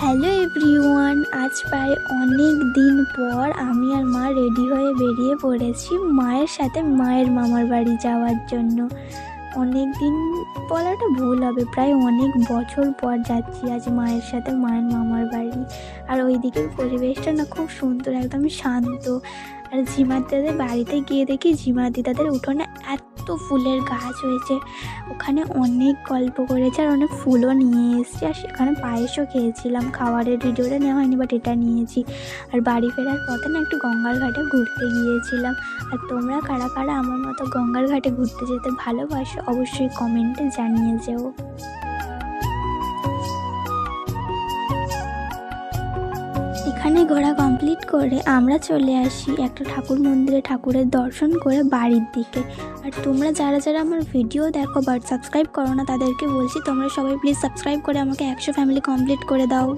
Hello everyone, আজ প্রায় অনেক দিন পর আমি আর মা রেডি হয়ে বেরিয়ে পড়েছি মায়ের সাথে মায়ের মামার বাড়ি যাওয়ার জন্য। অনেক দিন বলাটা ভুল হবে, প্রায় অনেক বছর পর যাচ্ছি আজ মায়ের সাথে মায়ের মামার বাড়ি। আর ওই দিকের পরিবেশটা না খুব সুন্দর, একদম শান্ত। আর ঝিমাদিদাদের বাড়িতে গিয়ে দেখি ঝিমাদিদাদের উঠোনে এত ফুলের গাছ হয়েছে, ওখানে অনেক গল্প করেছে আর অনেক ফুলও নিয়ে এসেছি। আর সেখানে পায়েসও খেয়েছিলাম, খাবারের ভিডিওটা নেওয়া হয়নি বাট এটা নিয়েছি। আর বাড়ি ফেরার পথে না একটু গঙ্গার ঘাটে ঘুরতে গিয়েছিলাম। আর তোমরা কারা কারা আমার মতো গঙ্গার ঘাটে ঘুরতে যেতে ভালোবাসো অবশ্যই কমেন্টে জানিয়ে যেও। এখানে ঘোরা কমপ্লিট করে আমরা চলে আসি একটা ঠাকুর মন্দিরে, ঠাকুরের দর্শন করে বাড়ির দিকে। আর তোমরা যারা যারা আমার ভিডিও দেখো বাট সাবস্ক্রাইব করো না, তাদেরকে বলছি তোমরা সবাই প্লিজ সাবস্ক্রাইব করে আমাকে 100 ফ্যামিলি কমপ্লিট করে দাও।